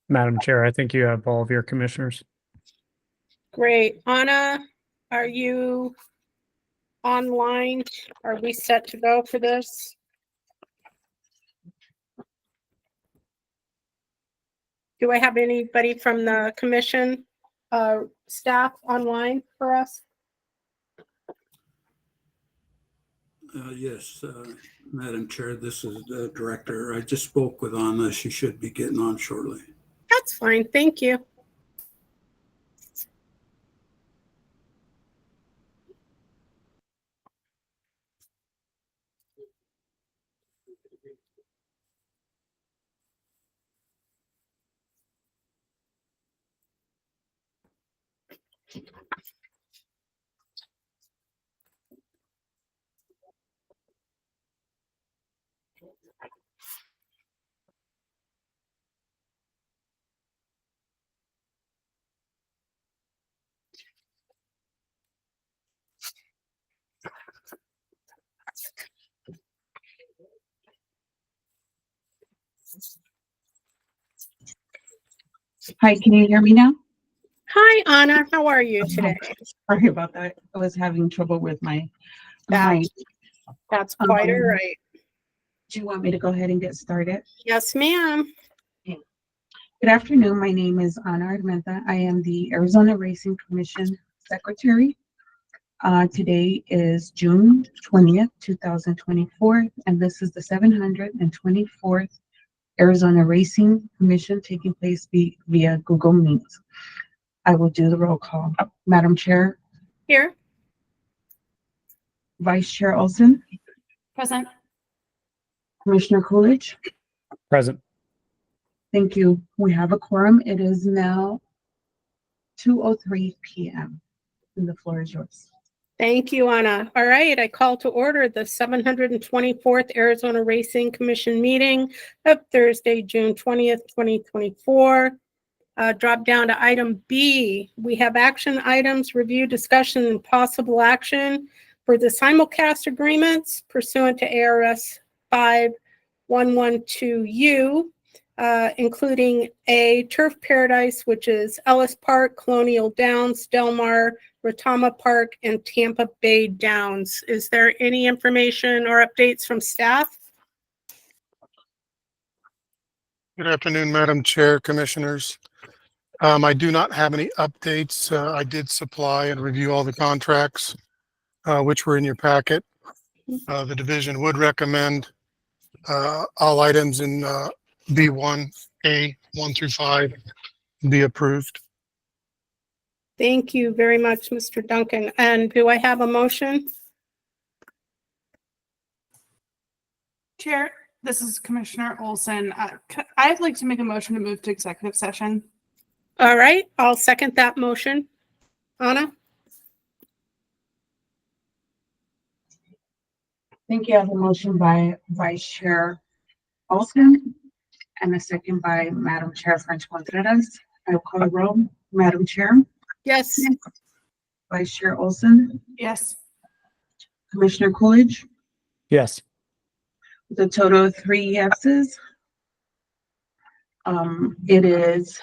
Madam Chair, I think you have all of your commissioners. Great. Anna, are you online? Are we set to go for this? Do I have anybody from the commission staff online for us? Yes, Madam Chair, this is the director. I just spoke with Anna. She should be getting on shortly. That's fine. Thank you. Hi, can you hear me now? Hi, Anna. How are you today? Sorry about that. I was having trouble with my mic. That's quite all Um, right. Do you want me to go ahead and get started? Yes, ma'am. Good afternoon. My name is Ana Armenta. I am the Arizona Racing Commission Secretary. Today is June 20th, 2024, and this is the 724th Arizona Racing Commission taking place via Google Meet. I will do the roll call. Madam Chair, Here. Vice Chair Olson, Present. Commissioner Coolidge. Present. Thank you. We have a quorum. It is now 2:03 p.m. and the floor is yours. Thank you, Anna. All right, I call to order the 724th Arizona Racing Commission meeting of Thursday, June 20th, 2024. Drop down to item B. We have action items, review, discussion, and possible action for the simulcast agreements pursuant to ARS 5112U, including a Turf Paradise, which is Ellis Park, Colonial Downs, Del Mar, Retama Park, and Tampa Bay Downs. Is there any information or updates from staff? Good afternoon, Madam Chair, Commissioners. I do not have any updates. I did supply and review all the contracts, which were in your packet. The division would recommend all items in B1A 1 through 5 be approved. Thank you very much, Mr. Duncan. And do I have a motion? Chair, this is Commissioner Olson. I'd like to make a motion to move to executive session. All right, I'll second that motion. Anna? Thank you. I have a motion by Vice Chair Olson and a second by Madam Chair French Contreras. I will call the roll. Madam Chair, Yes. Vice Chair Olson, Yes. Commissioner Coolidge, Yes. The total of 3 yeses. It is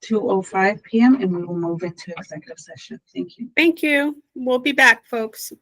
2:05 PM and we will move into executive session. Thank you. Thank you. We'll be back, folks.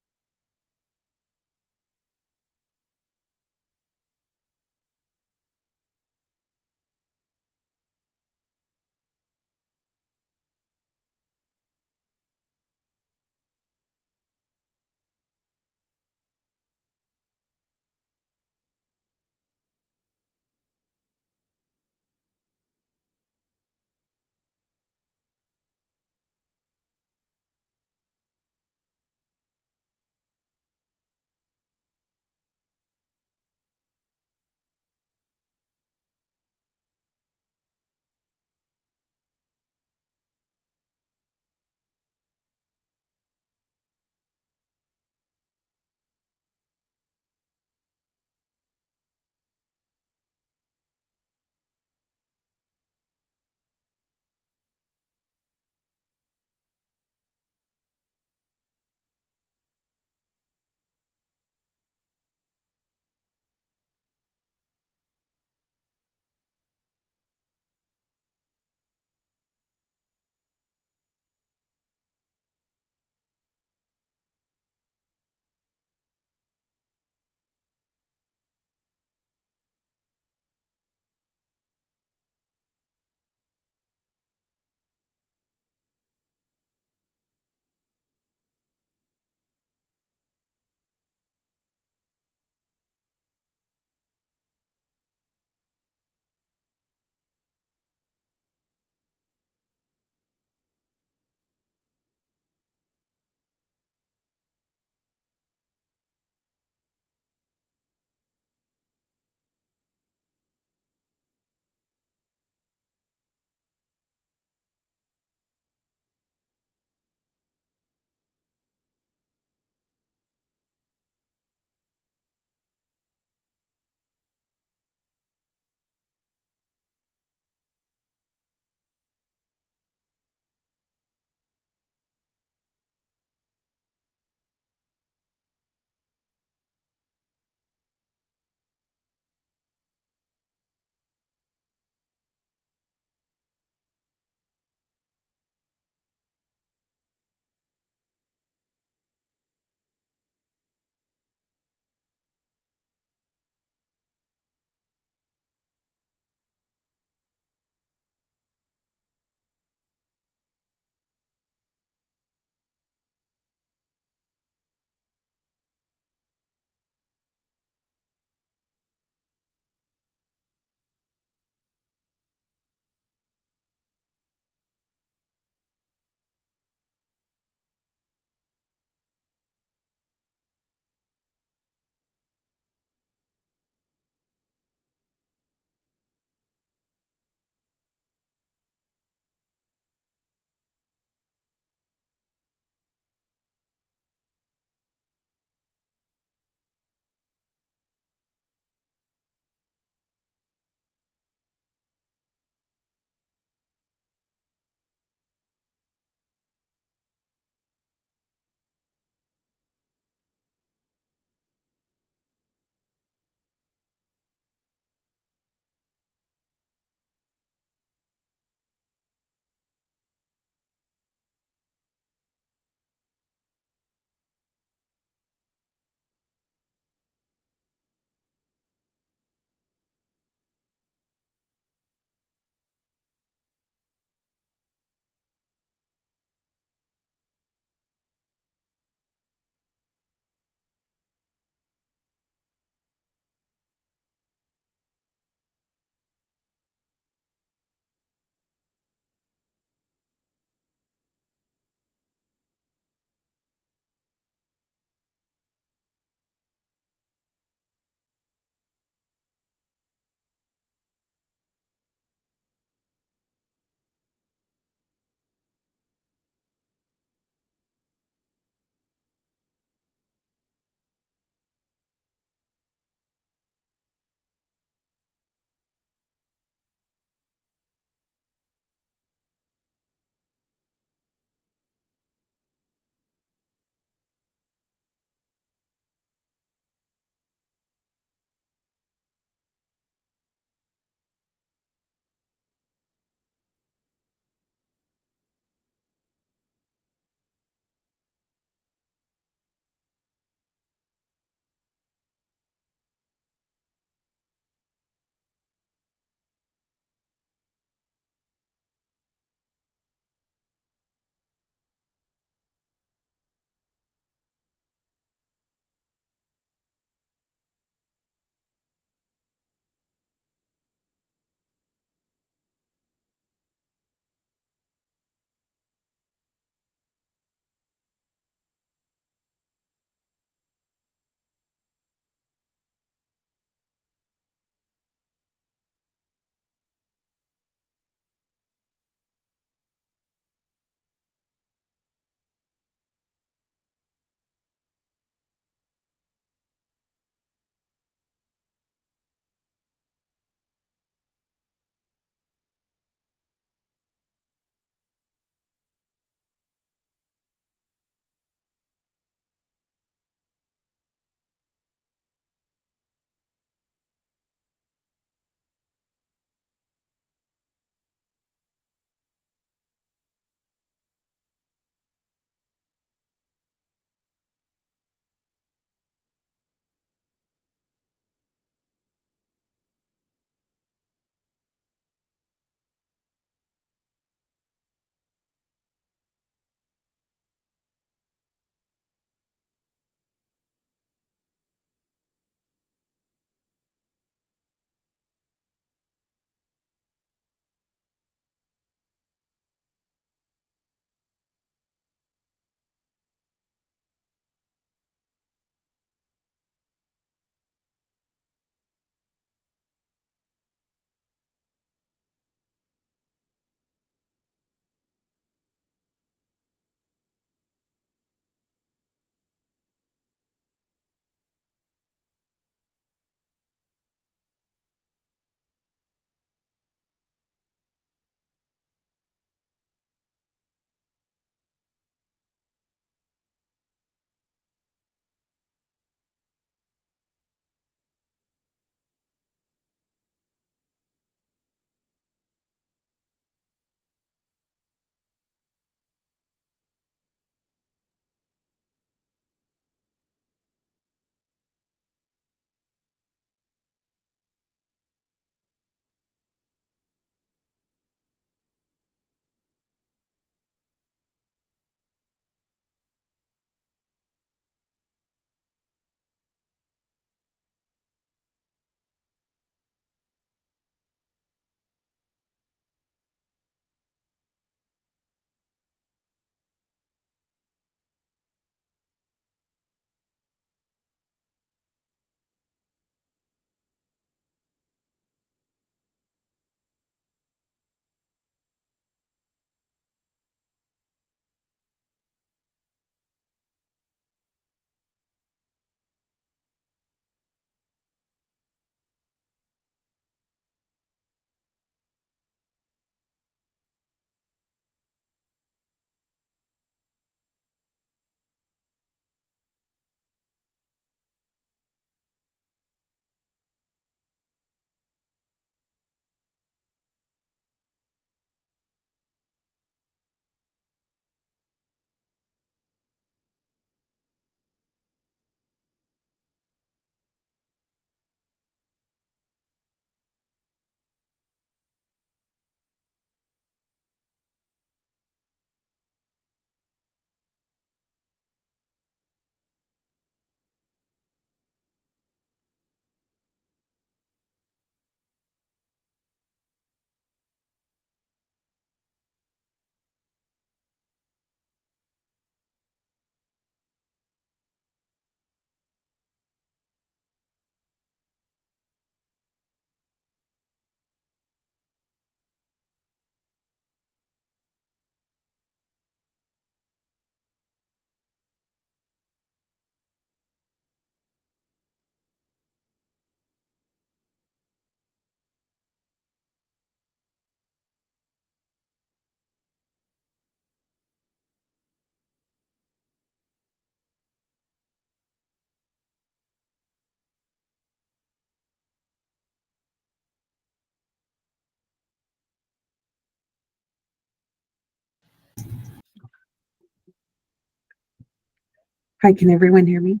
Hi, can everyone hear me?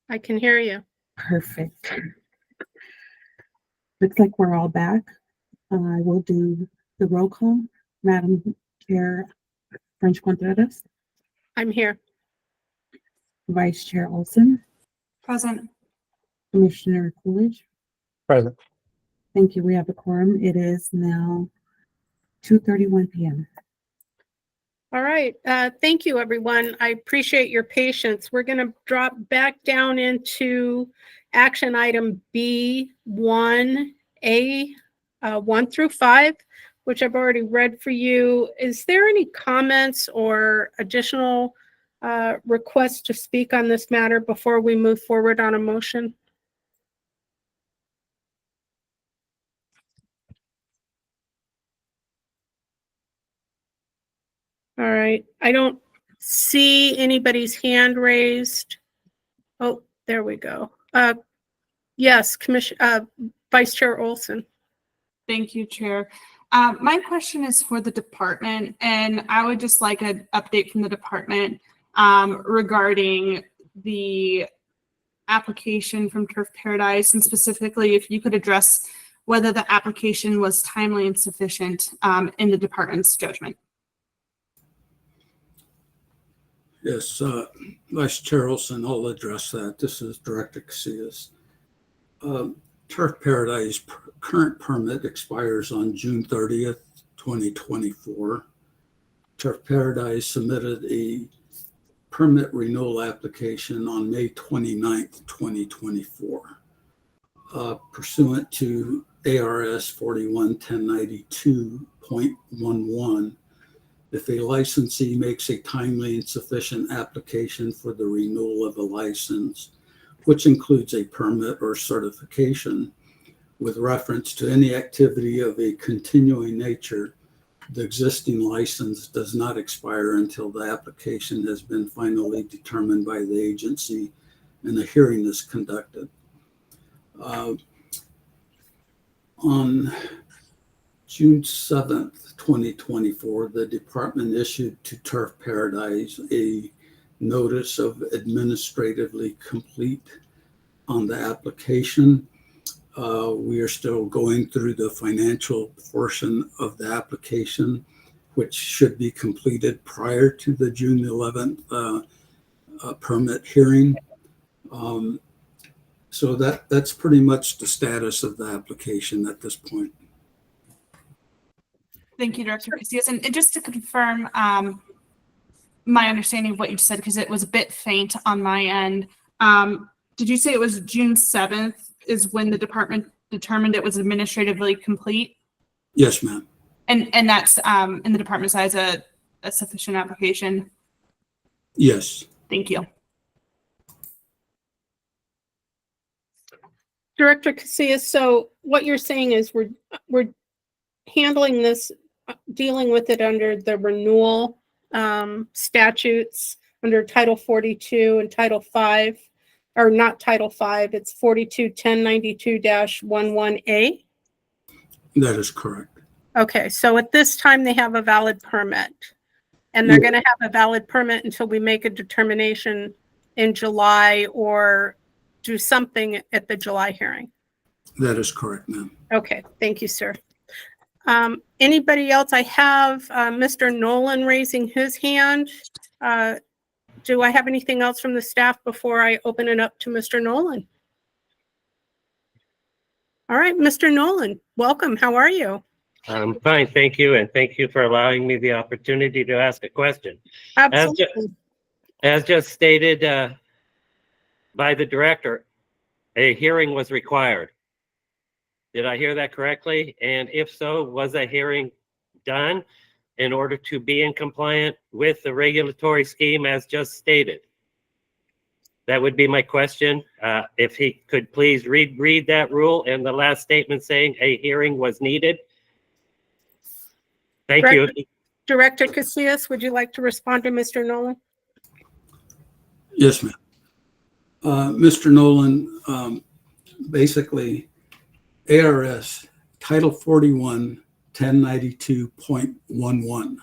I can hear you. Perfect. Looks like we're all back. I will do the roll call. Madam Chair French Contreras, I'm here. Vice Chair Olson, Present. Commissioner Coolidge. Present. Thank you. We have a quorum. It is now 2:31 p.m. All right. Thank you, everyone. I appreciate your patience. We're going to drop back down into action item B1A, 1 through 5, which I've already read for you. Is there any comments or additional requests to speak on this matter before we move forward on a motion? All right. I don't see anybody's hand raised. Oh, there we go. Yes, Vice Chair Olson. Thank you, Chair. My question is for the department, and I would just like an update from the department regarding the application from Turf Paradise, and specifically if you could address whether the application was timely and sufficient in the department's judgment. Yes, Vice Chair Olson, I'll address that. This is Director Casillas. Turf Paradise current permit expires on June 30th, 2024. Turf Paradise submitted a permit renewal application on May 29th, 2024. Pursuant to ARS 41-1092.11, if a licensee makes a timely and sufficient application for the renewal of a license, which includes a permit or certification, with reference to any activity of a continuing nature, the existing license does not expire until the application has been finally determined by the agency and a hearing is conducted. On June 7th, 2024, the department issued to Turf Paradise a notice of administratively complete on the application. We are still going through the financial portion of the application, which should be completed prior to the June 11th permit hearing. So that's pretty much the status of the application at this point. Thank you, Director Casillas. And just to confirm my understanding of what you said, because it was a bit faint on my end, did you say it was June 7th is when the department determined it was administratively complete? Yes, ma'am. And that's in the department's eyes a sufficient application? Yes. Thank you. Director Casillas, so what you're saying is we're handling this, dealing with it under the renewal statutes under Title 42 and Title 5, or not Title 5, it's 42-1092-11A. That is correct. Okay, so at this time they have a valid permit, and they're going to have a valid permit until we make a determination in July or do something at the July hearing. That is correct, ma'am. Okay, thank you, sir. Anybody else? I have Mr. Nolan raising his hand. Do I have anything else from the staff before I open it up to Mr. Nolan? All right, Mr. Nolan, welcome. How are you? I'm fine, thank you, and thank you for allowing me the opportunity to ask a question. Absolutely. As just stated by the director, a hearing was required. Did I hear that correctly? And if so, was a hearing done in order to be in compliant with the regulatory scheme as just stated? That would be my question. If he could please read that rule and the last statement saying a hearing was needed. Thank you. Director Casillas, would you like to respond to Mr. Nolan? Yes, ma'am. Mr. Nolan, basically, ARS Title 41-1092.11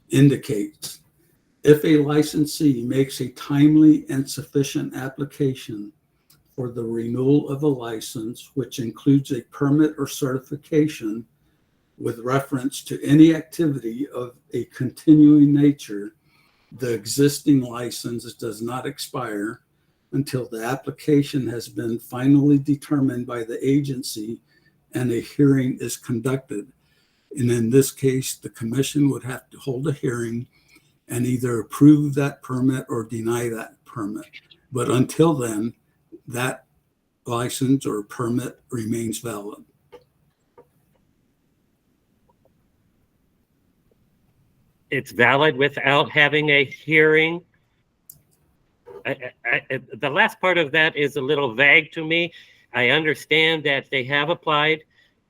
indicates If a licensee makes a timely and sufficient application for the renewal of a license, which includes a permit or certification with reference to any activity of a continuing nature, the existing license does not expire until the application has been finally determined by the agency and a hearing is conducted. And in this case, the commission would have to hold a hearing and either approve that permit or deny that permit. But until then, that license or permit remains valid. It's valid without having a hearing? The last part of that is a little vague to me. I understand that they have applied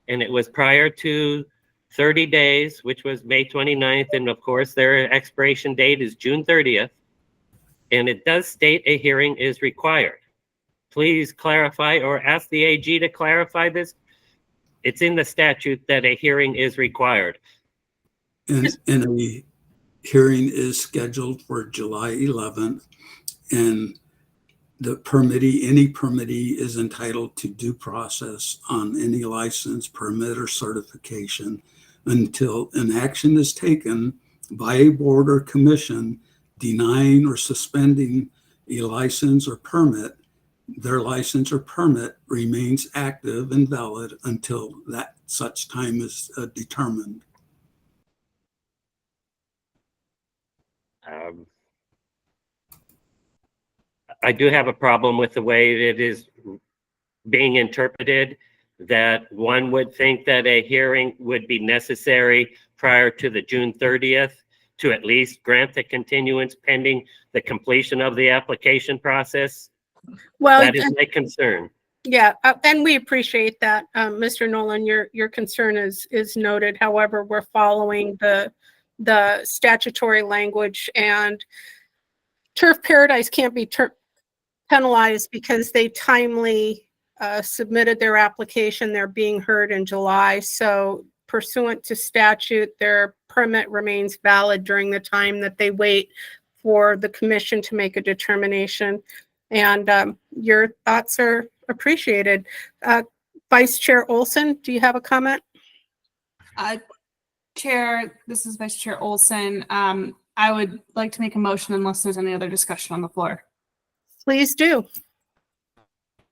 and it was prior to 30 days, which was May 29th. And of course, their expiration date is June 30th. And it does state a hearing is required. Please clarify or ask the AG to clarify this. It's in the statute that a hearing is required. And a hearing is scheduled for July 11th. And the any permittee is entitled to due process on any license, permit, or certification until an action is taken by a board or commission denying or suspending a license or permit. Their license or permit remains active and valid until that such time is determined. I do have a problem with the way it is being interpreted, that one would think that a hearing would be necessary prior to the June 30th to at least grant the continuance pending the completion of the application process. Well, That is my concern. yeah, and we appreciate that, Mr. Nolan. Your concern is noted. However, we're following the statutory language, and Turf Paradise can't be penalized because they timely submitted their application. They're being heard in July. So pursuant to statute, their permit remains valid during the time that they wait for the commission to make a determination. And your thoughts are appreciated. Vice Chair Olson, do you have a comment? Chair, this is Vice Chair Olson. I would like to make a motion unless there's any other discussion on the floor. Please do.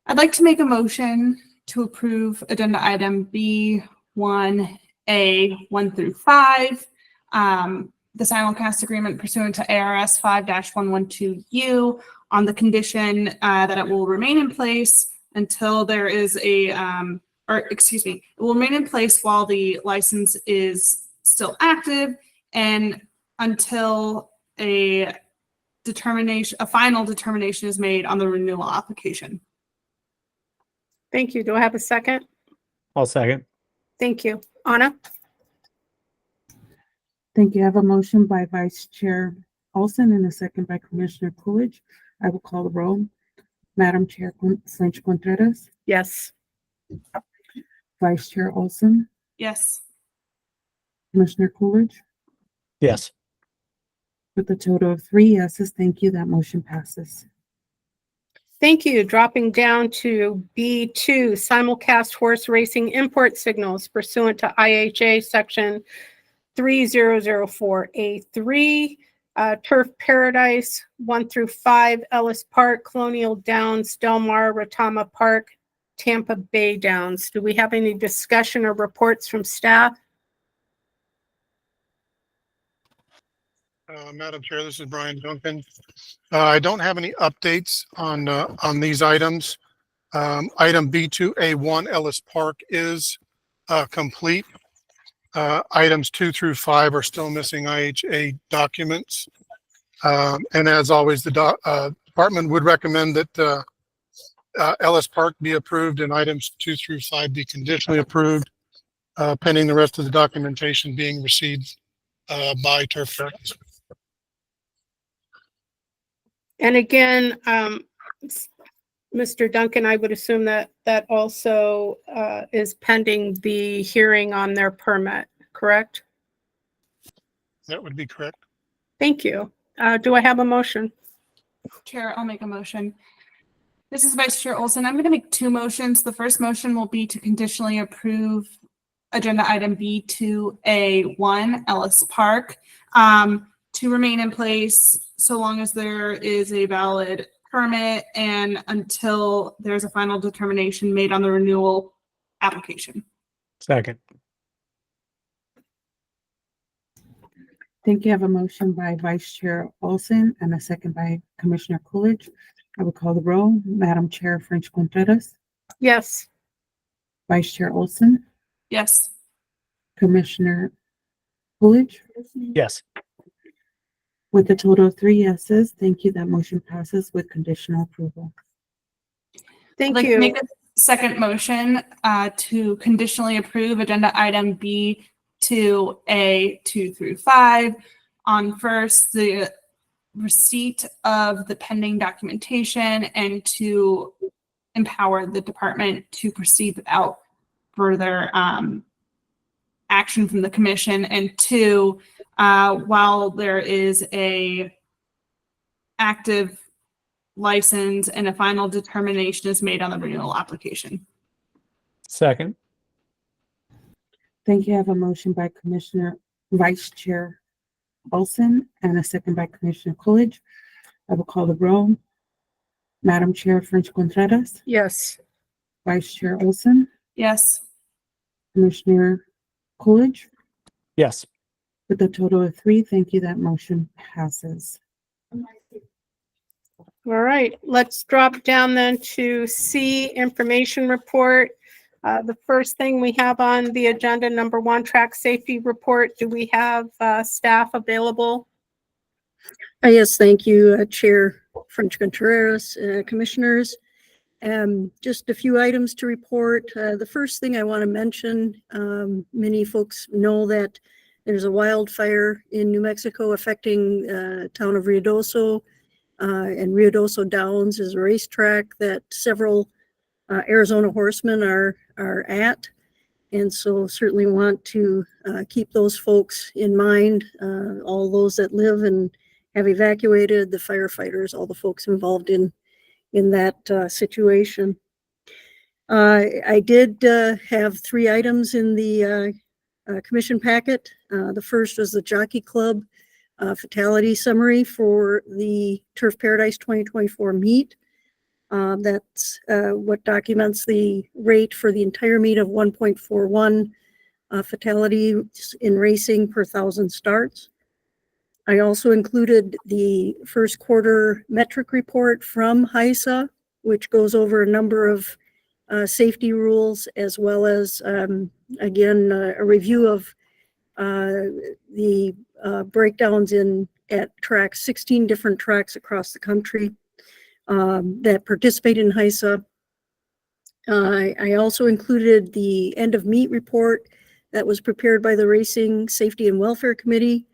I'd like to make a motion to approve agenda item B1A 1 through 5, the simulcast agreement pursuant to ARS 5-112U on the condition that it will remain in place until there is it will remain in place while the license is still active and until a final determination is made on the renewal application. Thank you. Do I have a second? I'll second. Thank you. Anna? Thank you. I have a motion by Vice Chair Olson and a second by Commissioner Coolidge. I will call the roll. Madam Chair Sánchez Contreras, Yes. Vice Chair Olson, Yes. Commissioner Coolidge. Yes. With a total of 3 yeses, thank you. That motion passes. Thank you. Dropping down to B2, simulcast horse racing import signals pursuant to IHA section 3004A3, Turf Paradise 1 through 5, Ellis Park, Colonial Downs, Del Mar, Retama Park, Tampa Bay Downs. Do we have any discussion or reports from staff? Madam Chair, this is Brian Duncan. I don't have any updates on these items. Item B2A1 Ellis Park is complete. Items 2 through 5 are still missing IHA documents. And as always, the department would recommend that Ellis Park be approved and items 2 through 5 be conditionally approved, pending the rest of the documentation being received by Turf Paradise. And again, Mr. Duncan, I would assume that that also is pending the hearing on their permit, correct? That would be correct. Thank you. Do I have a motion? Chair, I'll make a motion. This is Vice Chair Olson. I'm going to make two motions. The first motion will be to conditionally approve agenda item B2A1 Ellis Park to remain in place so long as there is a valid permit and until there's a final determination made on the renewal application. Second. Thank you. I have a motion by Vice Chair Olson and a second by Commissioner Coolidge. I will call the roll. Madam Chair French Contreras, Yes. Vice Chair Olson, Yes. Commissioner Coolidge. Yes. With a total of 3 yeses, thank you. That motion passes with conditional approval. Thank I'd like to you. make a second motion to conditionally approve agenda item B2A 2 through 5 on first the receipt of the pending documentation and to empower the department to proceed without further action from the commission, and two, while there is a active license and a final determination is made on the renewal application. Second. Thank you. I have a motion by Commissioner Vice Chair Olson and a second by Commissioner Coolidge. I will call the roll. Madam Chair French Contreras, Yes. Vice Chair Olson, Yes. Commissioner Coolidge. Yes. With a total of 3, thank you. That motion passes. All right, let's drop down then to C, information report. The first thing we have on the agenda, number 1, track safety report. Do we have staff available? Yes, thank you, Chair French Contreras, Commissioners. Just a few items to report. The first thing I want to mention, many folks know that there's a wildfire in New Mexico affecting town of Ruidoso, and Ruidoso Downs is a racetrack that several Arizona horsemen are at. And so certainly want to keep those folks in mind, all those that live and have evacuated, the firefighters, all the folks involved in that situation. I did have 3 items in the commission packet. The first was the Jockey Club fatality summary for the Turf Paradise 2024 meet. That's what documents the rate for the entire meet of 1.41 fatalities in racing per 1,000 starts. I also included the first quarter metric report from HISA, which goes over a number of safety rules, as well as, again, a review of the breakdowns at tracks, 16 different tracks across the country that participate in HISA. I also included the end of meet report that was prepared by the Racing Safety and Welfare Committee.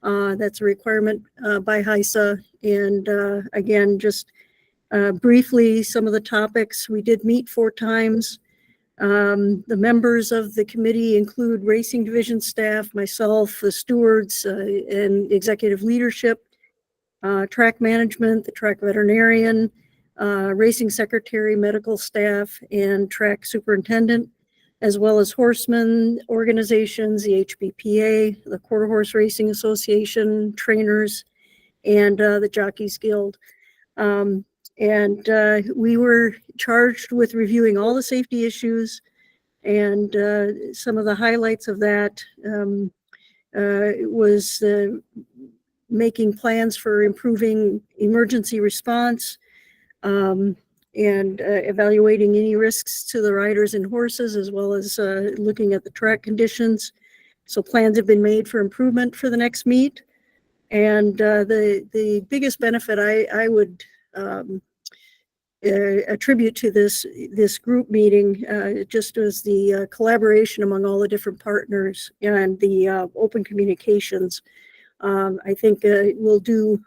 That's a requirement by HISA. And again, just briefly, some of the topics. We did meet 4 times. The members of the committee include racing division staff, myself, the stewards, and executive leadership, track management, the track veterinarian, racing secretary, medical staff, and track superintendent, as well as horsemen organizations, the HBPA, the Quarter Horse Racing Association, trainers, and the Jockeys Guild. We were charged with reviewing all the safety issues, and some of the highlights of that was making plans for improving emergency response, and evaluating any risks to the riders and horses, as well as looking at the track conditions. So plans have been made for improvement for the next meet. And the biggest benefit I would attribute to this group meeting just as the collaboration among all the different partners and the open communications. I think it will do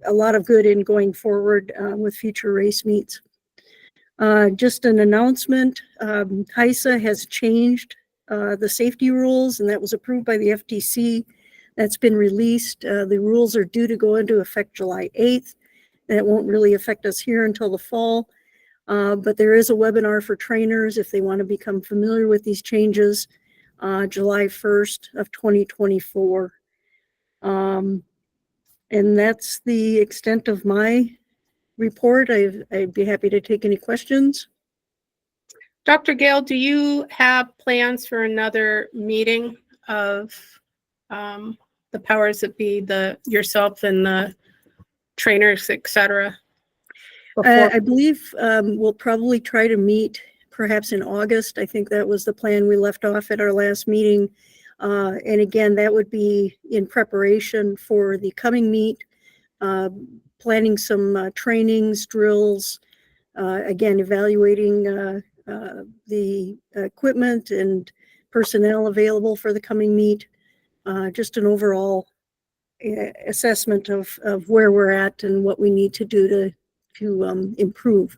a lot of good in going forward with future race meets. Just an announcement, HISA has changed the safety rules, and that was approved by the FTC That's been released. The rules are due to go into effect July 8th. That won't really affect us here until the fall. But there is a webinar for trainers if they want to become familiar with these changes, July 1st of 2024. And that's the extent of my report. I'd be happy to take any questions. Dr. Gale, do you have plans for another meeting of the powers that be, yourself and the trainers, et cetera? I believe we'll probably try to meet perhaps in August. I think that was the plan we left off at our last meeting. And again, that would be in preparation for the coming meet, planning some trainings, drills, again, evaluating the equipment and personnel available for the coming meet. Just an overall assessment of where we're at and what we need to do to improve.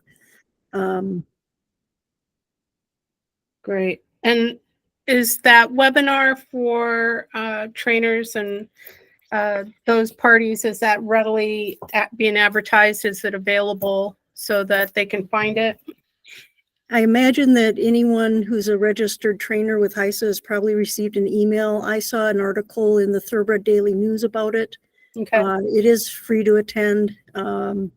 Great. And is that webinar for trainers and those parties, is that readily being advertised? Is it available so that they can find it? I imagine that anyone who's a registered trainer with HISA has probably received an email. I saw an article in the Thoroughbred Daily News about it. Okay. It is free to attend. And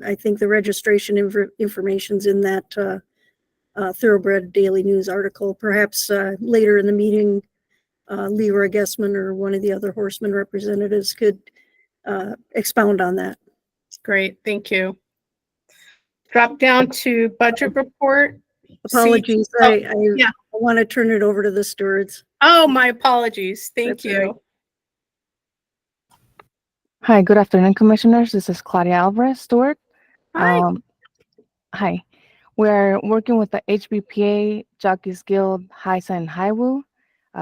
I think the registration information's in that Thoroughbred Daily News article. Perhaps later in the meeting, Leroy Guessman or one of the other horseman representatives could expound on that. Great, thank you. Drop down to budget report. Apologies, Oh, I want to turn it over to the stewards. Oh, my apologies. Thank That's you. all right. Hi, good afternoon, Commissioners. This is Claudia Alvarez, Steward. Hi. Hi. We're working with the HBPA, Jockeys Guild, HISA, and HIWU.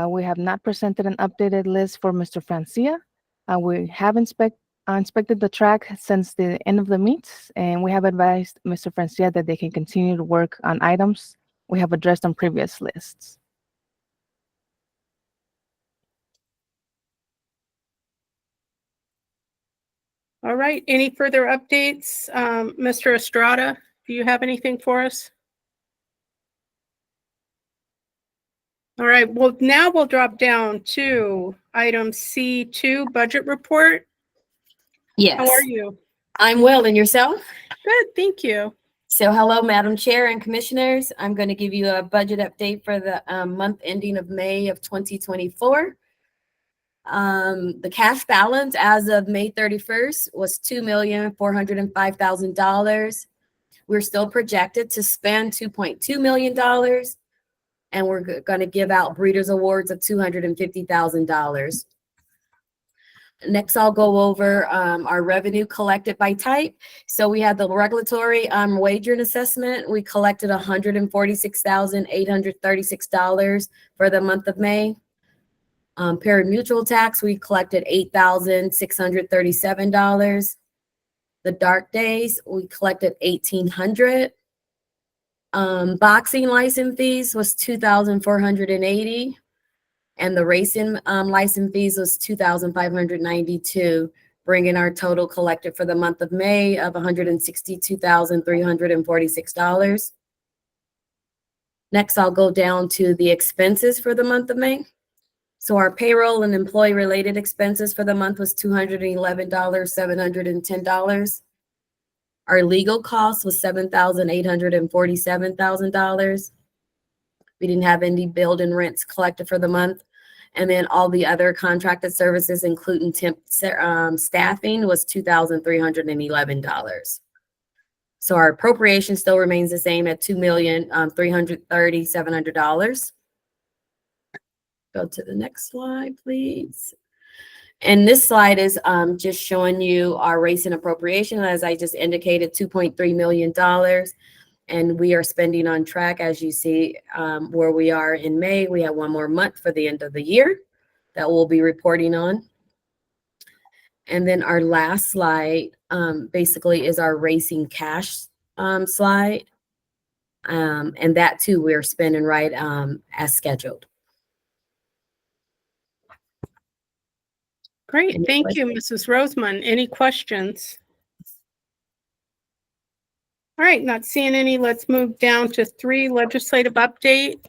We have not presented an updated list for Mr. Francia. We have inspected the track since the end of the meets, and we have advised Mr. Francia that they can continue to work on items we have addressed on previous lists. All right, any further updates? Mr. Estrada, do you have anything for us? All right, well, now we'll drop down to item C2, budget report. Yes, How are you? I'm well. And yourself? Good, thank you. So hello, Madam Chair and Commissioners. I'm going to give you a budget update for the month ending of May of 2024. The cash balance as of May 31st was $2,405,000. We're still projected to spend $2.2 million, and we're going to give out Breeders' Awards of $250,000. Next, I'll go over our revenue collected by type. So we had the regulatory wagering assessment. We collected $146,836 for the month of May. Pari-mutuel tax, we collected $8,637. The dark days, we collected $1,800. Boxing license fees was $2,480. And the racing license fees was $2,592, bringing our total collected for the month of May of $162,346. Next, I'll go down to the expenses for the month of May. So our payroll and employee-related expenses for the month was $211,710. Our legal cost was $7,847,000. We didn't have any billed and rents collected for the month. And then all the other contracted services, including temp staffing, was $2,311. So our appropriation still remains the same at $2,330,700. Go to the next slide, please. And this slide is just showing you our racing appropriation. As I just indicated, $2.3 million. And we are spending on track, as you see, where we are in May. We have one more month for the end of the year that we'll be reporting on. And then our last slide basically is our racing cash slide. And that too, we're spending right as scheduled. Great, Any thank you, Mrs. Roseman. Any questions? All right, not seeing any. Let's move down to 3, legislative update.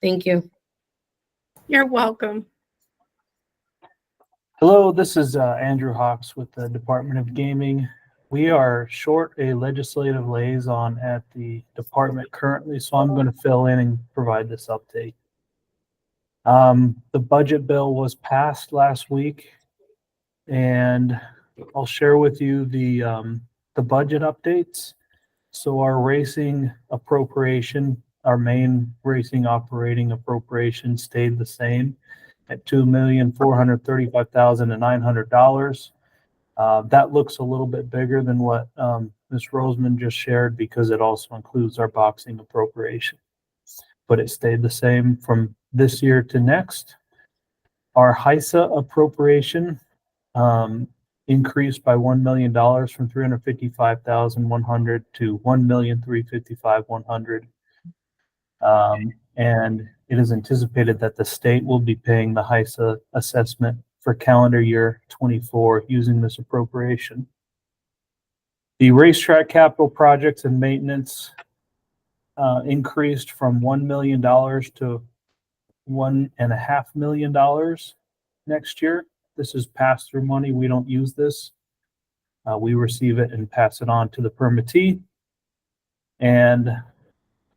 Thank you. You're welcome. Hello, this is Andrew Hawks with the Department of Gaming. We are short a legislative liaison at the department currently, so I'm going to fill in and provide this update. The budget bill was passed last week, and I'll share with you the budget updates. So our racing appropriation, our main racing operating appropriation stayed the same at $2,435,900. That looks a little bit bigger than what Ms. Roseman just shared because it also includes our boxing appropriation. But it stayed the same from this year to next. Our HISA appropriation increased by $1 million from $355,100 to $1,355,100. And it is anticipated that the state will be paying the HISA assessment for calendar year 24 using this appropriation. The racetrack capital projects and maintenance increased from $1 million to $1.5 million next year. This is pass-through money. We don't use this. We receive it and pass it on to the permittee. And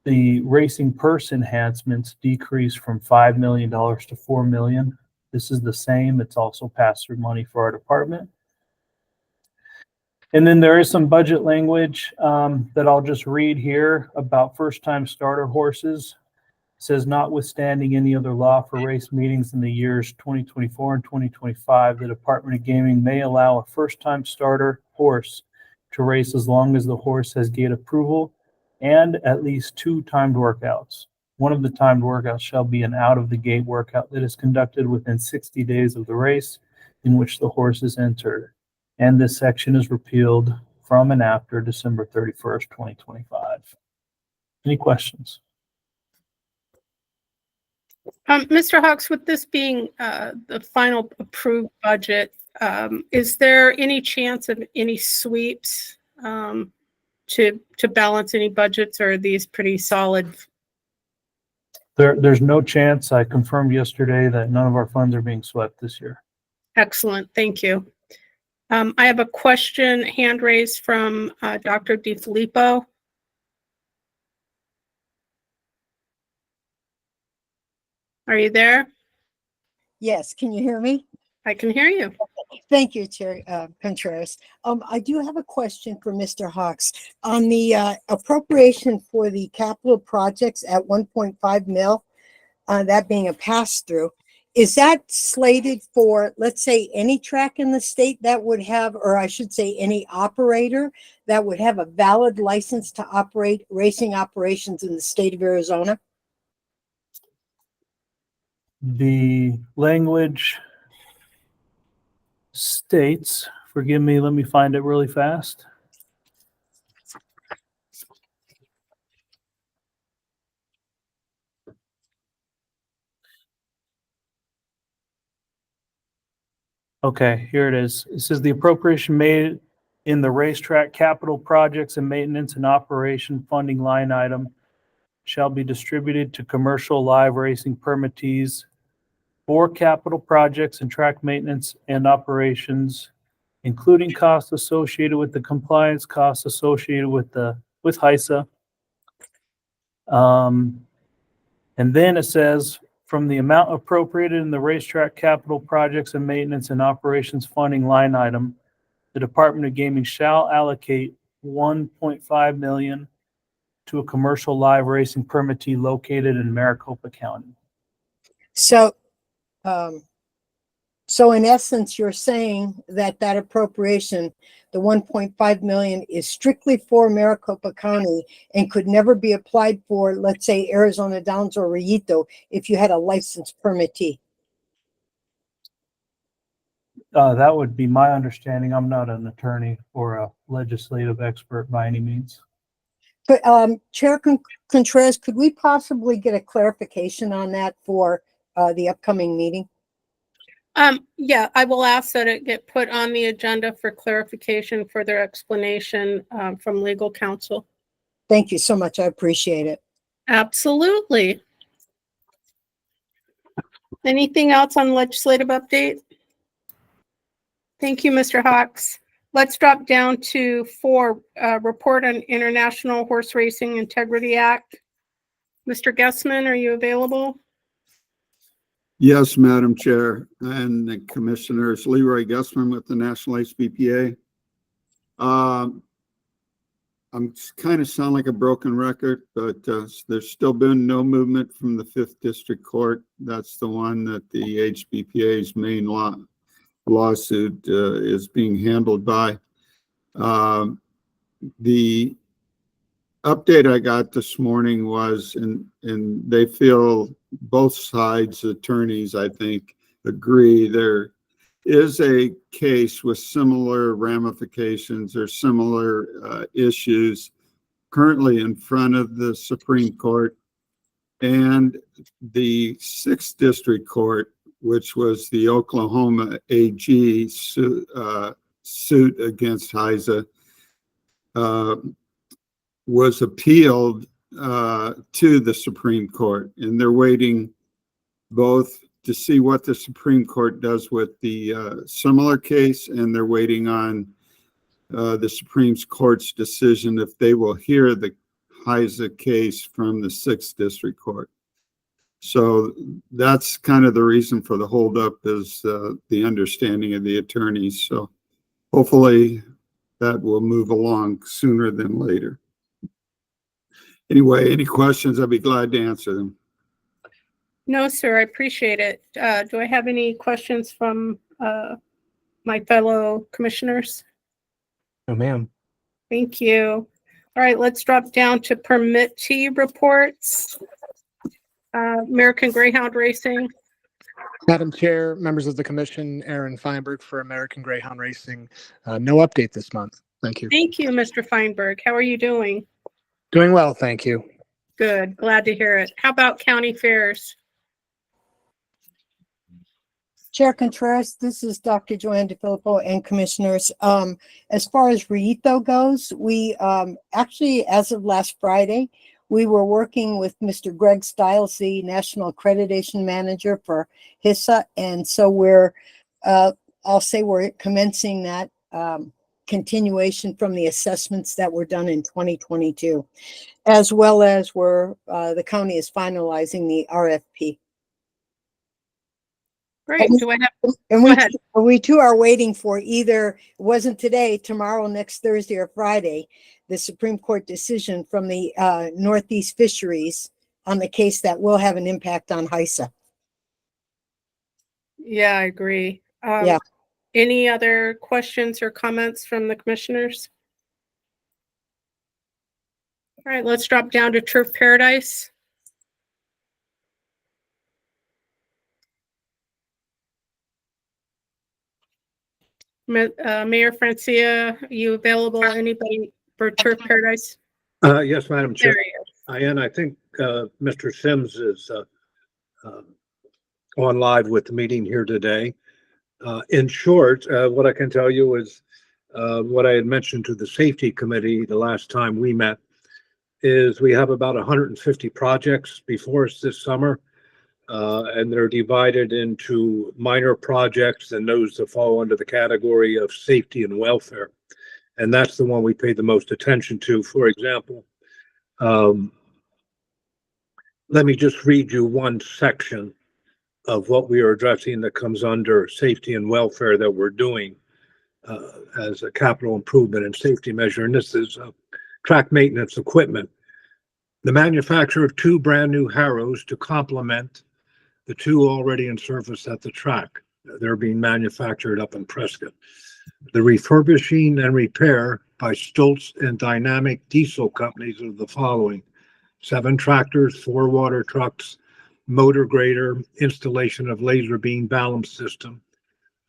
the racing purse enhancements decreased from $5 million to $4 million. This is the same. It's also pass-through money for our department. And then there is some budget language that I'll just read here about first-time starter horses. It says, notwithstanding any other law for race meetings in the years 2024 and 2025, the Department of Gaming may allow a first-time starter horse to race as long as the horse has gate approval and at least 2 timed workouts. One of the timed workouts shall be an out-of-the-gate workout that is conducted within 60 days of the race in which the horse is entered. And this section is repealed from and after December 31st, 2025. Any questions? Mr. Hawks, with this being the final approved budget, is there any chance of any sweeps to balance any budgets, or are these pretty solid? There's no chance. I confirmed yesterday that none of our funds are being swept this year. Excellent, thank you. I have a question, hand raised from Dr. DiFilippo. Are you there? Yes, can you hear me? I can hear you. Thank you, Chair Contreras. I do have a question for Mr. Hawks. On the appropriation for the capital projects at 1.5 mil, that being a pass-through, is that slated for, let's say, any track in the state that would have, or I should say any operator that would have a valid license to operate racing operations in the state of Arizona? The language states, forgive me, let me find it really fast. Okay, here it is. It says the appropriation made in the racetrack capital projects and maintenance and operation funding line item shall be distributed to commercial live racing permittees for capital projects and track maintenance and operations, including costs associated with the compliance costs associated with HISA. And then it says, from the amount appropriated in the racetrack capital projects and maintenance and operations funding line item, the Department of Gaming shall allocate $1.5 million to a commercial live racing permittee located in Maricopa County. So in essence, you're saying that that appropriation, the 1.5 million, is strictly for Maricopa County and could never be applied for, let's say, Arizona Downs or Rayito if you had a licensed permittee. That would be my understanding. I'm not an attorney or a legislative expert by any means. But Chair Contreras, could we possibly get a clarification on that for the upcoming meeting? Yeah, I will ask that it get put on the agenda for clarification, further explanation, from legal counsel. Thank you so much. I appreciate it. Absolutely. Anything else on legislative update? Thank you, Mr. Hawks. Let's drop down to 4, report on International Horse Racing Integrity Act. Mr. Guessman, are you available? Yes, Madam Chair and the Commissioners, Leroy Gussman with the National HBPA. I'm kind of sound like a broken record, but there's still been no movement from the 5th District Court. That's the one that the HBPA's main lawsuit is being handled by. The update I got this morning was, and they feel both sides, attorneys, I think, agree there is a case with similar ramifications or similar issues currently in front of the Supreme Court, and the 6th District Court, which was the Oklahoma AG suit against HISA, was appealed to the Supreme Court, and they're waiting both to see what the Supreme Court does with the similar case, and they're waiting on the Supreme Court's decision if they will hear the HISA case from the 6th District Court. So that's kind of the reason for the holdup, is the understanding of the attorneys. So hopefully that will move along sooner than later. Anyway, any questions, I'd be glad to answer them. No, sir, I appreciate it. Do I have any questions from my fellow commissioners? No, ma'am. Thank you. All right, let's drop down to permittee reports. American Greyhound Racing. Madam Chair, members of the commission, Aaron Feinberg for American Greyhound Racing. No update this month. Thank you. Thank you, Mr. Feinberg. How are you doing? Doing well, thank you. Good, glad to hear it. How about county fairs? Chair Contreras, this is Dr. Joanne DeFilippo and commissioners. As far as RIITO goes, we actually, as of last Friday, we were working with Mr. Greg Stiles, the National Accreditation Manager for HISA, and so I'll say we're commencing that continuation from the assessments that were done in 2022, as well as the county is finalizing the RFP. Great. Do I have? And Go ahead. we too are waiting for either, it wasn't today, tomorrow, next Thursday or Friday, the Supreme Court decision from the Northeast Fisheries on the case that will have an impact on HISA. Yeah, I agree. Yeah. Any other questions or comments from the commissioners? All right, let's drop down to Turf Paradise. Mayor Francia, are you available? Anybody for Turf Paradise? Yes, Madam Chair. There he is. And I think Mr. Sims is on live with the meeting here today. In short, what I can tell you is what I had mentioned to the Safety Committee the last time we met, is we have about 150 projects before us this summer, and they're divided into minor projects and those that fall under the category of safety and welfare. And that's the one we pay the most attention to. For example, let me just read you one section of what we are addressing that comes under safety and welfare that we're doing as a capital improvement and safety measure. And this is track maintenance equipment. The manufacture of 2 brand new harrows to complement the 2 already in service at the track. They're being manufactured up in Prescott. The refurbishing and repair by Stoltz and Dynamic Diesel companies are the following: 7 tractors, 4 water trucks, motor grader, installation of laser beam balance system,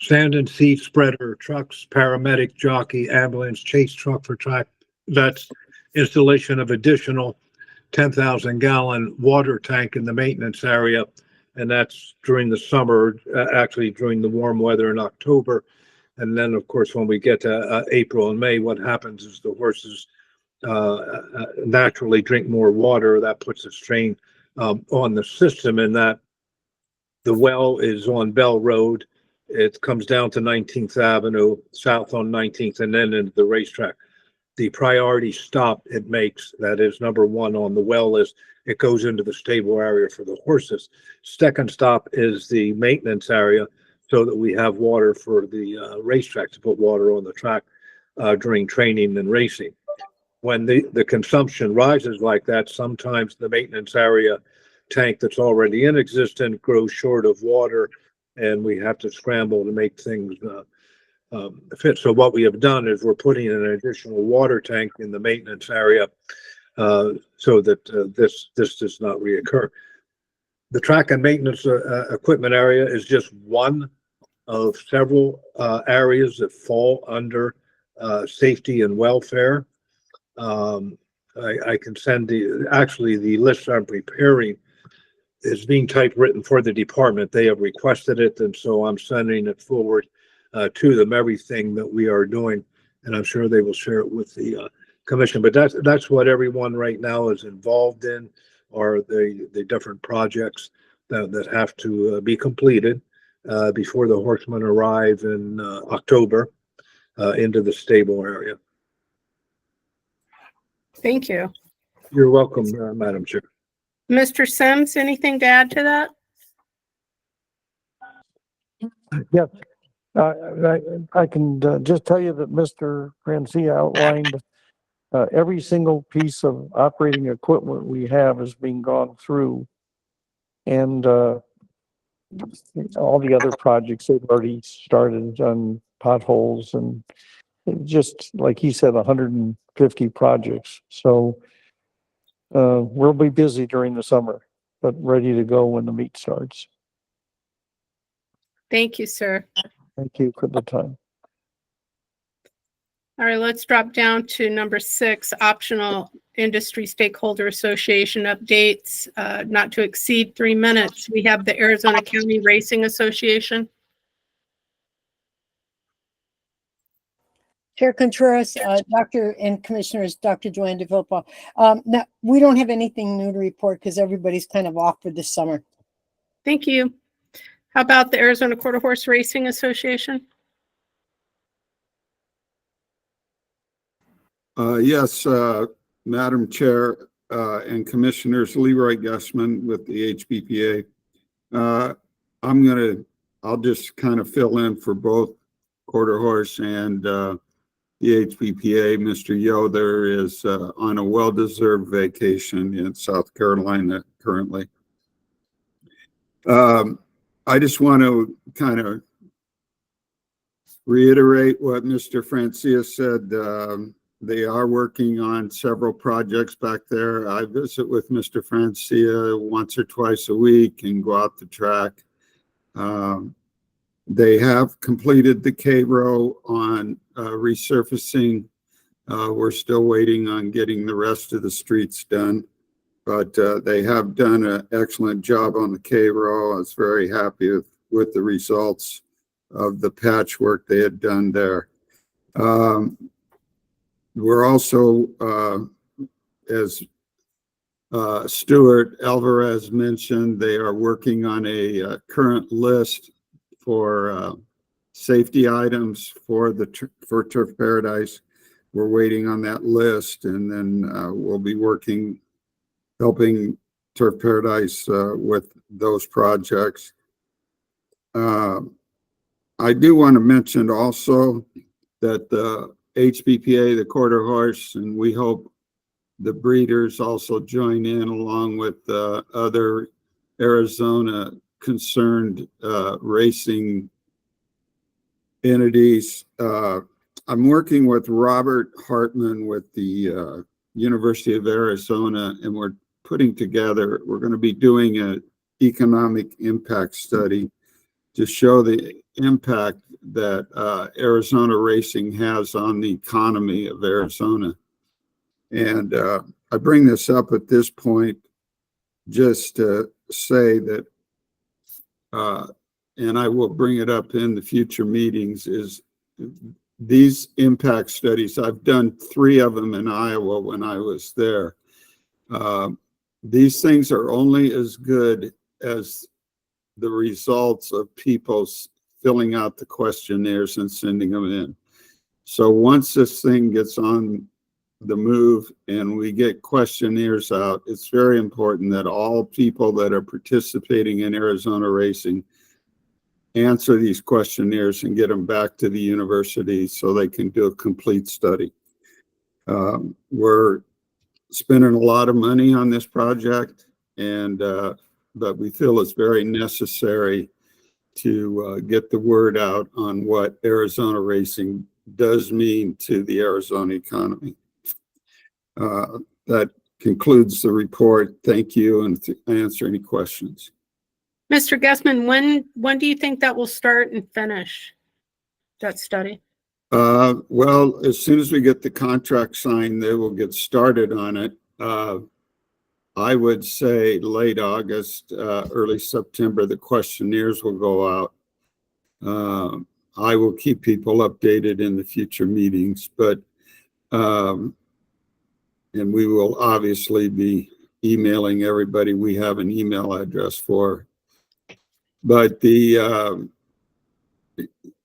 sand and seed spreader trucks, paramedic, jockey, ambulance, chase truck for track vets, installation of additional 10,000 gallon water tank in the maintenance area, and that's during the summer, actually during the warm weather in October. And then, of course, when we get to April and May, what happens is the horses naturally drink more water. That puts a strain on the system, and that the well is on Bell Road. It comes down to 19th Avenue, south on 19th, and then into the racetrack. The priority stop it makes, that is number one on the well list, it goes into the stable area for the horses. Second stop is the maintenance area, so that we have water for the racetrack, to put water on the track during training and racing. When the consumption rises like that, sometimes the maintenance area tank that's already in existence grows short of water, and we have to scramble to make things fit. So what we have done is we're putting an additional water tank in the maintenance area so that this does not reoccur. The track and maintenance equipment area is just one of several areas that fall under safety and welfare. I can send the list I'm preparing is being typewritten for the department. They have requested it, and so I'm sending it forward to them, everything that we are doing, and I'm sure they will share it with the commission. But that's what everyone right now is involved in, are the different projects that have to be completed before the horsemen arrive in October into the stable area. Thank you. You're welcome, Madam Chair. Mr. Sims, anything to add to that? Yes, I can just tell you that Mr. Francia outlined every single piece of operating equipment we have is being gone through. And all the other projects they've already started on potholes, and just like he said, 150 projects. So we'll be busy during the summer, but ready to go when the meet starts. Thank you, sir. Thank you for the time. All right, let's drop down to number 6, optional industry stakeholder association updates, not to exceed 3 minutes. We have the Arizona County Racing Association. Chair Contreras, Dr. and Commissioners, Dr. Joanne DeVilpa. Now, we don't have anything new to report because everybody's kind of off for this summer. Thank you. How about the Arizona Quarter Horse Racing Association? Yes, Madam Chair and Commissioners, Leroy Gushman with the HBPA. I'll just kind of fill in for both Quarter Horse and the HBPA. Mr. Yoder is on a well-deserved vacation in South Carolina currently. I just want to kind of reiterate what Mr. Francia said. They are working on several projects back there. I visit with Mr. Francia once or twice a week and go out the track. They have completed the K-row on resurfacing. We're still waiting on getting the rest of the streets done, but they have done an excellent job on the K-row. I was very happy with the results of the patchwork they had done there. We're also, as Stuart Alvarez mentioned, they are working on a current list for safety items for Turf Paradise. We're waiting on that list, and then we'll be helping Turf Paradise with those projects. I do want to mention also that the HBPA, the Quarter Horse, and we hope the breeders also join in along with other Arizona concerned racing entities. I'm working with Robert Hartman with the University of Arizona, and we're going to be doing an economic impact study to show the impact that Arizona racing has on the economy of Arizona. And I bring this up at this point just to say that and I will bring it up in the future meetings, is these impact studies. I've done 3 of them in Iowa when I was there. These things are only as good as the results of people filling out the questionnaires and sending them in. So once this thing gets on the move and we get questionnaires out, it's very important that all people that are participating in Arizona racing answer these questionnaires and get them back to the university so they can do a complete study. We're spending a lot of money on this project, and but we feel it's very necessary to get the word out on what Arizona racing does mean to the Arizona economy. That concludes the report. Thank you, and to answer any questions. Mr. Gessman, when do you think that will start and finish, that study? Well, as soon as we get the contract signed, they will get started on it. I would say late August, early September, the questionnaires will go out. I will keep people updated in the future meetings, but and we will obviously be emailing everybody we have an email address for. But then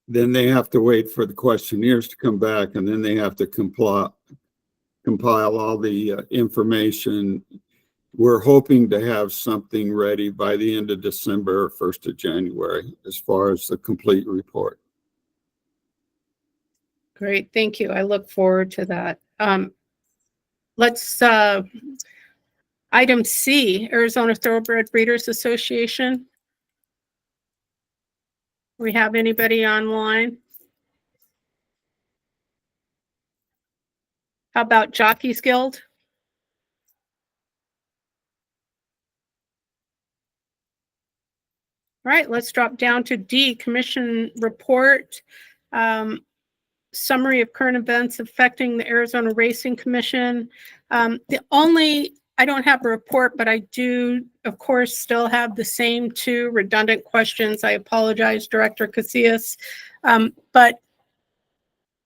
they have to wait for the questionnaires to come back, and then they have to compile all the information. We're hoping to have something ready by the end of December or 1st of January as far as the complete report. Great, thank you. I look forward to that. Let's, item C, Arizona Thoroughbred Breeders Association. We have anybody online? How about Jockeys Guild? All right, let's drop down to D, Commission Report. Summary of current events affecting the Arizona Racing Commission. I don't have a report, but I do, of course, still have the same 2 redundant questions. I apologize, Director Casillas. But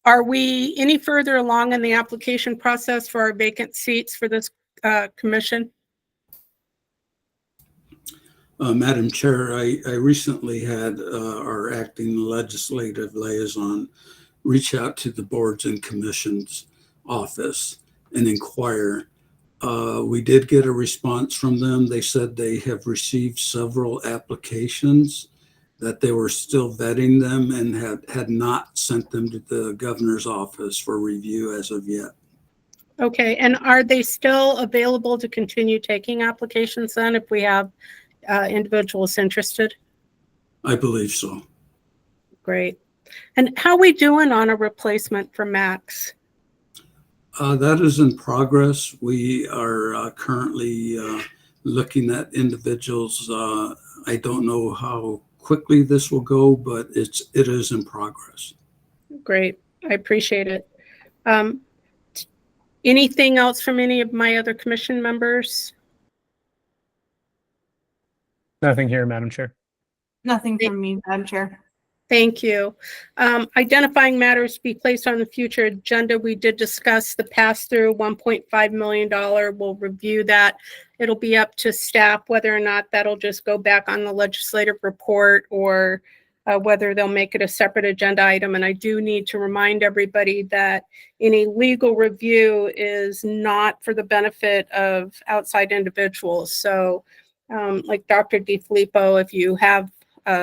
are we any further along in the application process for our vacant seats for this commission? Madam Chair, I recently had our acting legislative liaison reach out to the boards and commissions office and inquire. We did get a response from them. They said they have received several applications, that they were still vetting them and had not sent them to the governor's office for review as of yet. Okay, and are they still available to continue taking applications then if we have individuals interested? I believe so. Great. And how are we doing on a replacement for Max? That is in progress. We are currently looking at individuals. I don't know how quickly this will go, but it is in progress. Great. I appreciate it. Anything else from any of my other commission members? Nothing here, Madam Chair. Nothing from me, Madam Chair. Thank you. Identifying matters to be placed on the future agenda. We did discuss the pass-through $1.5 million. We'll review that. It'll be up to staff whether or not that'll just go back on the legislative report or whether they'll make it a separate agenda item. And I do need to remind everybody that any legal review is not for the benefit of outside individuals. So like Dr. DeFilippo, if you have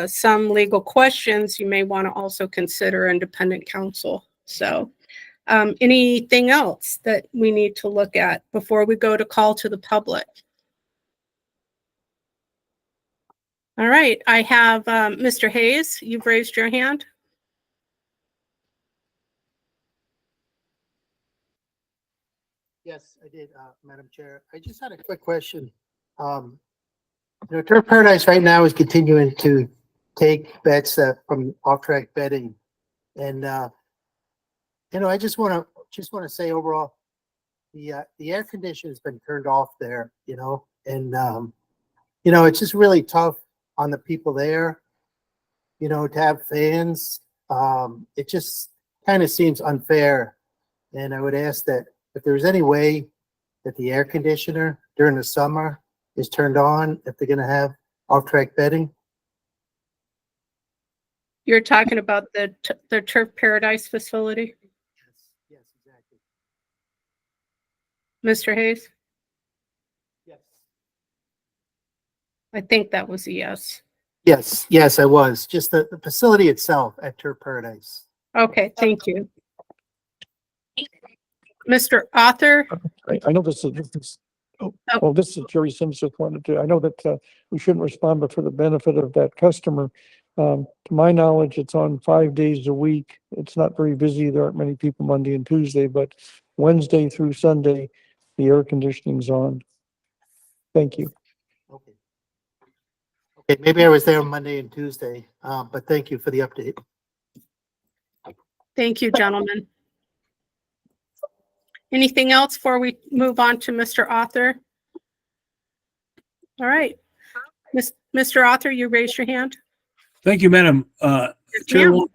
some legal questions, you may want to also consider independent counsel. So anything else that we need to look at before we go to call to the public? All right, I have Mr. Hayes, you've raised your hand. Yes, I did, Madam Chair. I just had a quick question. Turf Paradise right now is continuing to take bets from off-track betting, and I just want to say overall, the air conditioning has been turned off there, and it's just really tough on the people there, to have fans. It just kind of seems unfair. And I would ask that if there's any way that the air conditioner during the summer is turned on, if they're going to have off-track betting. You're talking about the Turf Paradise facility, Yes, exactly. Mr. Hayes? Yes. I think that was a yes. Yes, I was. Just the facility itself at Turf Paradise. Okay, thank you. Mr. Author? I know this is, this is Jerry Sims just wanted to, I know that we shouldn't respond, but for the benefit of that customer, to my knowledge, it's on 5 days a week. It's not very busy. There aren't many people Monday and Tuesday, but Wednesday through Sunday, the air conditioning's on. Thank you. Okay. Okay, maybe I was there on Monday and Tuesday, but thank you for the update. Thank you, gentlemen. Anything else before we move on to Mr. Author? All right. Mr. Author, you raised your hand? Thank you, Madam Chair. ma'am.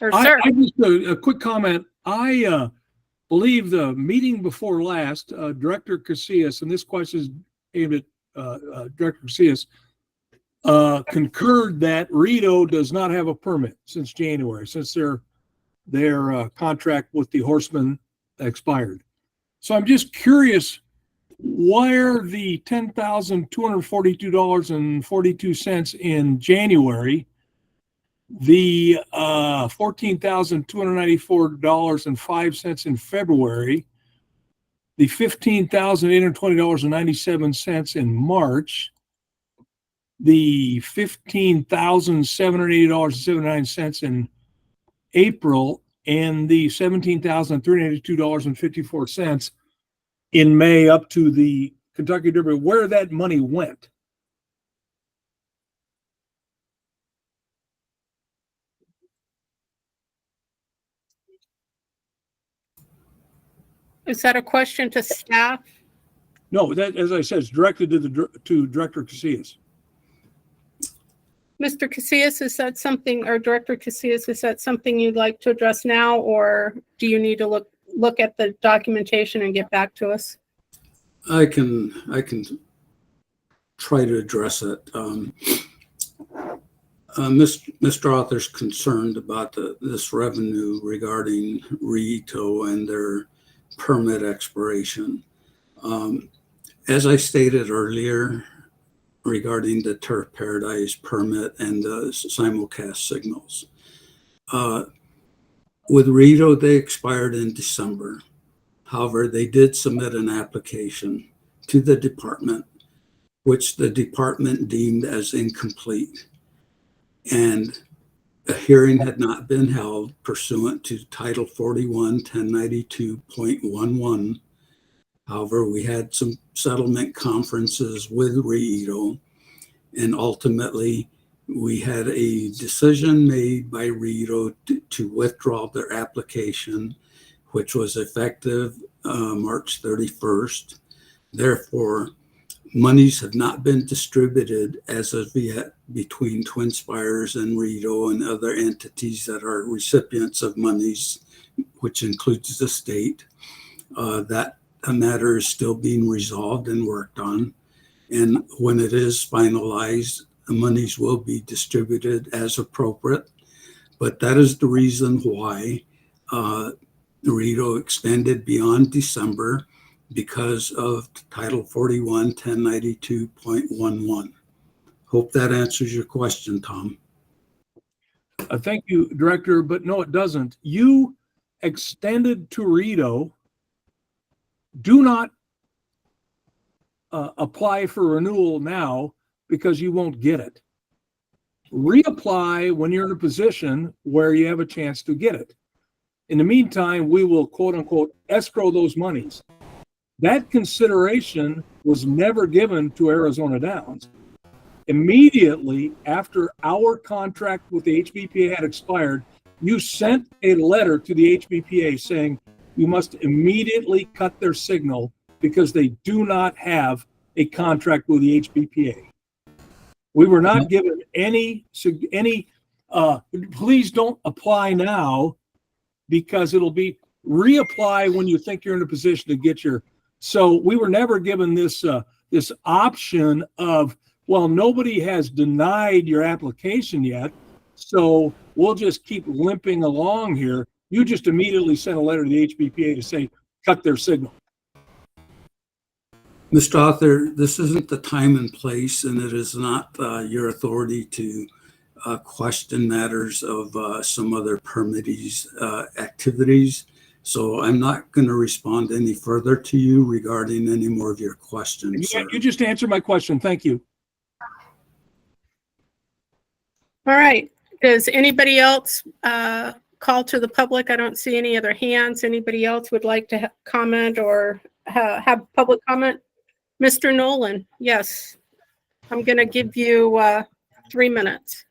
Or sir? I just a quick comment. I believe the meeting before last, Director Casillas, and this question is aimed at Director Casillas, concurred that Rito does not have a permit since January, since their contract with the Horsemen expired. So I'm just curious where the $10,242.42 in January, the $14,294.05 in February, the $15,820.97 in March, the $15,780.79 in April, and the $17,382.54 in May up to the Kentucky Derby, where that money went. Is that a question to staff? No, that, as I said, is directed to Director Casillas. Mr. Casillas, is that something, or Director Casillas, is that something you'd like to address now, or do you need to look at the documentation and get back to us? I can try to address it. Mr. Author's concerned about this revenue regarding Rito and their permit expiration. As I stated earlier, regarding the Turf Paradise permit and the simulcast signals. With Rito, they expired in December. However, they did submit an application to the department, which the department deemed as incomplete. And a hearing had not been held pursuant to Title 41, 1092.11. However, we had some settlement conferences with Rito, and ultimately we had a decision made by Rito to withdraw their application, which was effective March 31st. Therefore, monies have not been distributed as of yet between Twin Spires and Rito and other entities that are recipients of monies, which includes the state. That matter is still being resolved and worked on. And when it is finalized, the monies will be distributed as appropriate. But that is the reason why Rito extended beyond December, because of Title 41, 1092.11. Hope that answers your question, Tom. Thank you, Director, but no, it doesn't. You extended to Rito. Do not apply for renewal now because you won't get it. Reapply when you're in a position where you have a chance to get it. In the meantime, we will quote unquote escrow those monies. That consideration was never given to Arizona Downs. Immediately after our contract with the HBPA had expired, you sent a letter to the HBPA saying you must immediately cut their signal because they do not have a contract with the HBPA. We were not given please don't apply now because it'll be reapply when you think you're in a position to get your, so we were never given this option of, well, nobody has denied your application yet, so we'll just keep limping along here. You just immediately sent a letter to the HBPA to say, cut their signal. Mr. Author, this isn't the time and place, and it is not your authority to question matters of some other permittees' activities. So I'm not going to respond any further to you regarding any more of your questions. You just answered my question. Thank you. All right. Does anybody else call to the public? I don't see any other hands. Anybody else would like to comment or have public comment? Mr. Nolan, yes. I'm going to give you 3 minutes.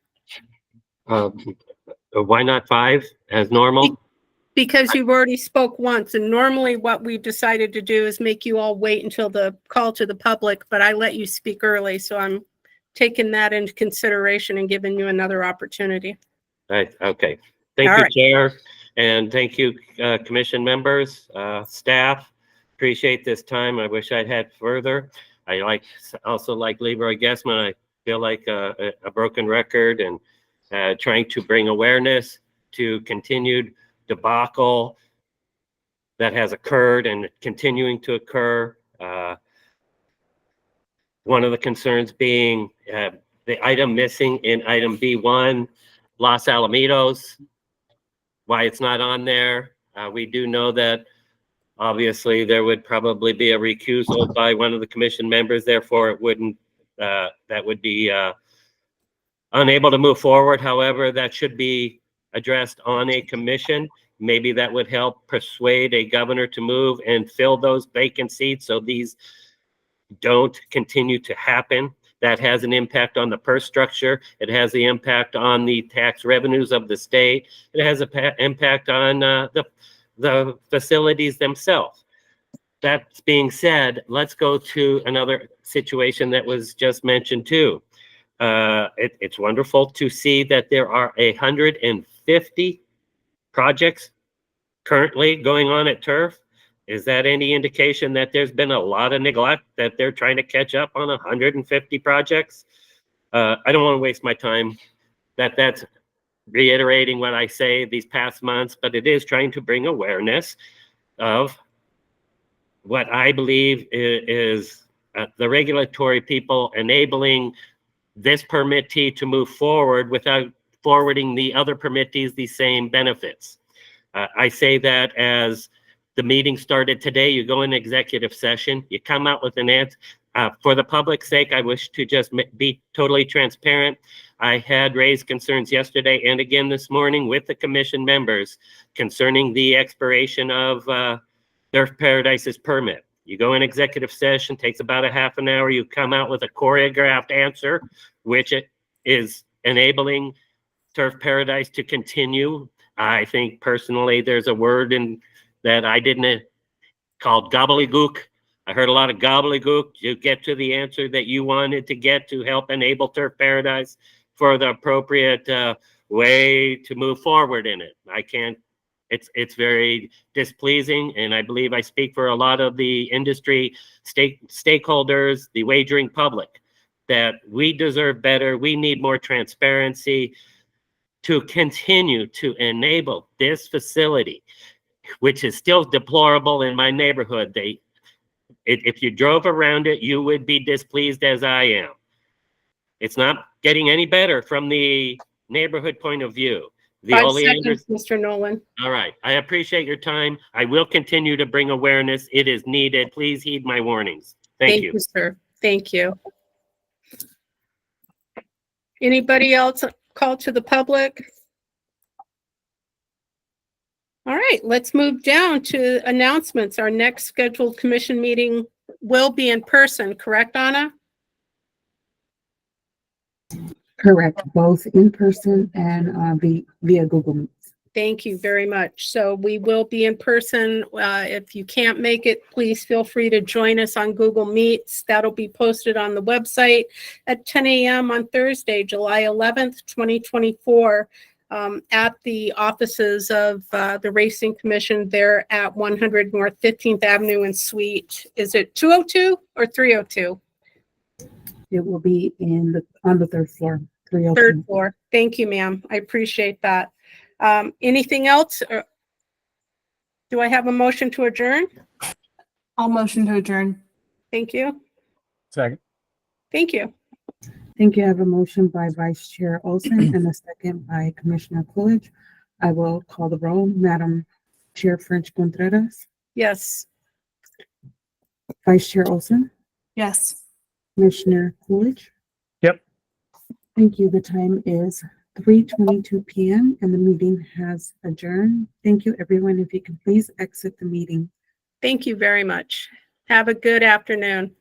Why not 5 as normal? Because you've already spoke once, and normally what we've decided to do is make you all wait until the call to the public, but I let you speak early, so I'm taking that into consideration and giving you another opportunity. Right, okay. Thank All you, right. Chair, and thank you, Commission members, staff. Appreciate this time. I wish I'd had further. I also like Leroy Guessman. I feel like a broken record and trying to bring awareness to continued debacle that has occurred and continuing to occur. One of the concerns being the item missing in item B1, Los Alamitos, why it's not on there. We do know that obviously there would probably be a recusal by one of the commission members, therefore it wouldn't, that would be unable to move forward. However, that should be addressed on a commission. Maybe that would help persuade a governor to move and fill those vacant seats so these don't continue to happen. That has an impact on the purse structure. It has the impact on the tax revenues of the state. It has an impact on the facilities themselves. That being said, let's go to another situation that was just mentioned too. It's wonderful to see that there are 150 projects currently going on at TURF. Is that any indication that there's been a lot of neglect, that they're trying to catch up on 150 projects? I don't want to waste my time. That's reiterating what I say these past months, but it is trying to bring awareness of what I believe is the regulatory people enabling this permittee to move forward without forwarding the other permittees the same benefits. I say that as the meeting started today, you go in executive session, you come out with an answer. For the public's sake, I wish to just be totally transparent. I had raised concerns yesterday and again this morning with the commission members concerning the expiration of Turf Paradise's permit. You go in executive session, takes about a half an hour, you come out with a choreographed answer, which it is enabling Turf Paradise to continue. I think personally there's a word in that I didn't called gobbledygook. I heard a lot of gobbledygook to get to the answer that you wanted to get to help enable Turf Paradise for the appropriate way to move forward in it. I can't, it's very displeasing, and I believe I speak for a lot of the industry stakeholders, the wagering public, that we deserve better. We need more transparency to continue to enable this facility, which is still deplorable in my neighborhood. If you drove around it, you would be displeased as I am. It's not getting any better from the neighborhood point of view. The 5 Oleanders, seconds, Mr. Nolan. all right. I appreciate your time. I will continue to bring awareness. It is needed. Please heed my warnings. Thank you. Sir. Thank you. Anybody else call to the public? All right, let's move down to announcements. Our next scheduled commission meeting will be in person, correct, Anna? Correct, both in person and via Google Meets. Thank you very much. So we will be in person. If you can't make it, please feel free to join us on Google Meets. That'll be posted on the website at 10 a.m. on Thursday, July 11th, 2024, at the offices of the Racing Commission there at 100 North 15th Avenue and Suite. Is it 202 or 302? It will be on the third floor, 302. Third floor. Thank you, ma'am. I appreciate that. Anything else? Do I have a motion to adjourn? I'll motion to adjourn. Thank you. Second. Thank you. Thank you. I have a motion by Vice Chair Olson and a second by Commissioner Coolidge. I will call the roll. Madam Chair French Contreras, Yes. Vice Chair Olson, Yes. Commissioner Coolidge. Yep. Thank you. The time is 3:22 p.m. and the meeting has adjourned. Thank you, everyone. If you can please exit the meeting. Thank you very much. Have a good afternoon.